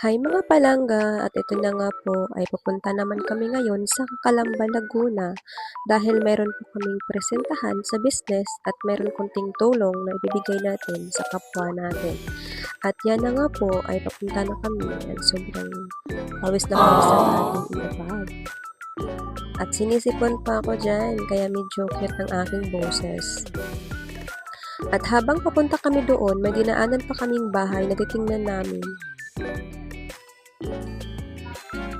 Hi mga palangga, at ito na nga po ay pupunta naman kami ngayon sa Calamba, Laguna dahil meron po kaming presentahan sa business at meron konting tulong na ibibigay natin sa kapwa natin. At yan na nga po ay papunta na kami at sobrang pawis na pawis ang ating iabag. At sinisipon pa ako dyan kaya medyo cute ang aking boses. At habang papunta kami doon, may dinaanan pa kaming bahay na titingnan namin.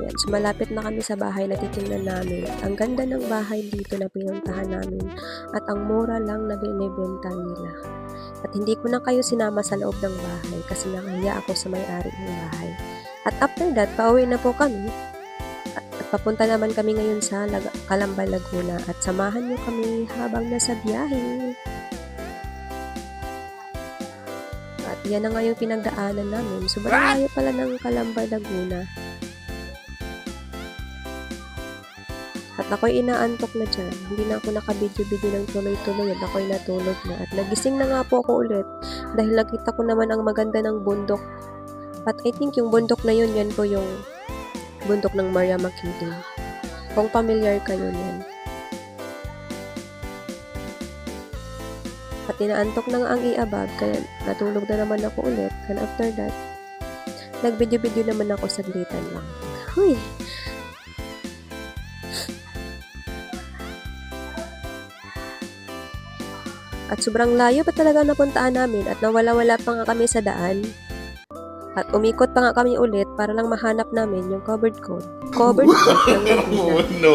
Yan, so malapit na kami sa bahay na titingnan namin. Ang ganda ng bahay dito na pinuntahan namin at ang mura lang na binibenta nila. At hindi ko na kayo sinama sa loob ng bahay kasi nakahiya ako sa may-ari ng bahay. At after that, pauwi na po kami. At papunta naman kami ngayon sa Calamba, Laguna at samahan niyo kami habang nasa biyahe. At yan na nga yung pinagdaanan namin. Sobrang layo pala ng Calamba, Laguna. At ako'y inaantok na dyan. Hindi na ako nakabidyo-bidyo ng tuloy-tuloy at ako'y natulog na. At nagising na nga po ako ulit dahil nakita ko naman ang maganda ng bundok. At I think yung bundok na yun, yan po yung bundok ng Maria Makiling. Kung familiar kayo yan. At inaantok na nga ang iabag kaya natulog na naman ako ulit. And after that, nagbidyo-bidyo naman ako saglitan lang. Huy! At sobrang layo pa talaga napuntaan namin at nawala-wala pa nga kami sa daan. At umikot pa nga kami ulit para lang mahanap namin yung covered code. Covered code ng Laguna.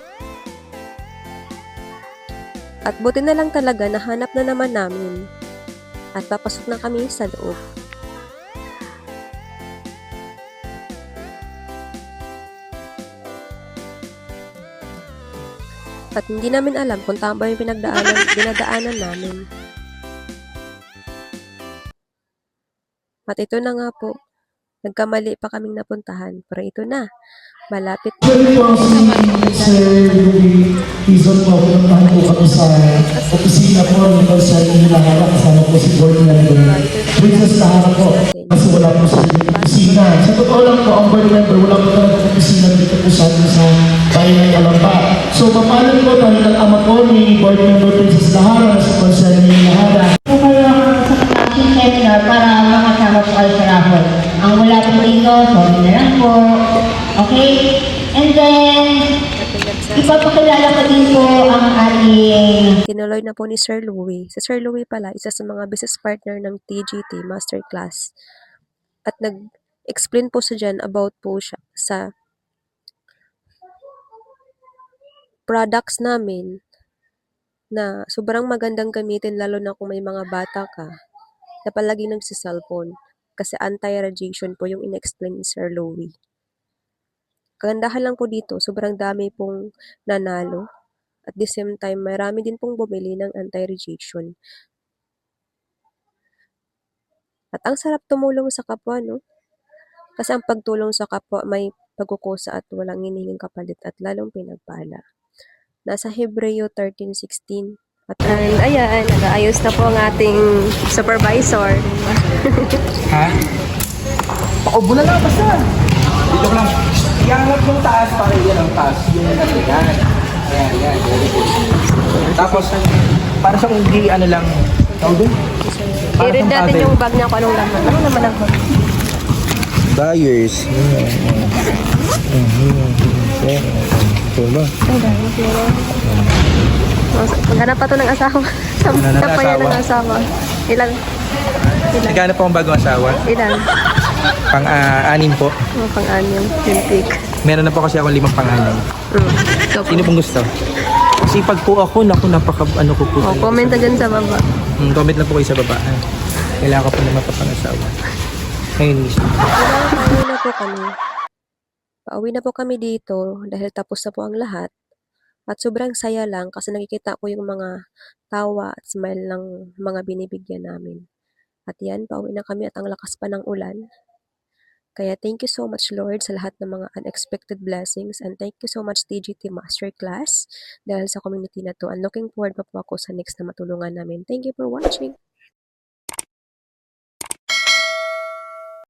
At buti na lang talaga nahanap na naman namin. At papasok na kami sa loob. At hindi namin alam kung tama yung dinadaanan namin. At ito na nga po, nagkamali pa kaming napuntahan. Pero ito na, malapit na. Sir Izon po, pinuntahan po kami sa opisina po ng Concerning Lahara. Kasama po si Board Member Princess Lahara po. Kasi wala po sa opisina. Sa totoo lang po, ang Board Member, wala po talaga opisina dito po sa atin sa bayan ng Calamba. So, mamalan po dahil ang ama po ni Board Member Princess Lahara sa Concerning Lahara. Seminar para makasama po kayo sa raffle. Ang wala po dito, sorry na lang po. Okay? And then, ipapakilala ko din po ang ating... Tinuloy na po ni Sir Louie. Si Sir Louie pala, isa sa mga business partner ng TGT Masterclass. At nag-explain po siya dyan about po siya sa products namin na sobrang magandang gamitin lalo na kung may mga bata ka na palagi nagsiselfone kasi anti-radiation po yung in-explain ni Sir Louie. Kagandahan lang po dito, sobrang dami pong nanalo. At the same time, marami din pong bumili ng anti-radiation. At ang sarap tumulong sa kapwa, no? Kasi ang pagtulong sa kapwa may pagkukusa at walang hinihinging kapalit at lalong pinagpala. Nasa Hebreo 13:16. And ayan, nag-aayos na po ang ating supervisor. Ha? Paubo na lang, basta. Dito ko lang. Iangat yung taas para yan ang taas. Yung natigan. Ayan, ayan. Tapos, para sa hindi, ano lang. Tawag doon? I-read natin yung bag niya kung anong laman. Ano naman ang bag? Buyers. Maghanap pa to ng asawa. Sampa pa yan ng asawa. Ilan? Nagkano po ang bagong asawa? Ilan? Pang-anim po. Pang-anim. Hintik. Meron na po kasi ako 5 pang-anim. Sino pong gusto? Kasi pag po ako, napaka ano ko po. Comment na dyan sa baba. Comment na po kayo sa baba. Kailangan ko po na mapapang-asawa. Ngayon mismo. Pauwi na po kami. Pauwi na po kami dito dahil tapos na po ang lahat. At sobrang saya lang kasi nakikita ko yung mga tawa at smile ng mga binibigyan namin. At yan, pauwi na kami at ang lakas pa ng ulan. Kaya thank you so much Lord sa lahat ng mga unexpected blessings and thank you so much TGT Masterclass dahil sa community na to. And looking forward pa po ako sa next na matulungan namin. Thank you for watching!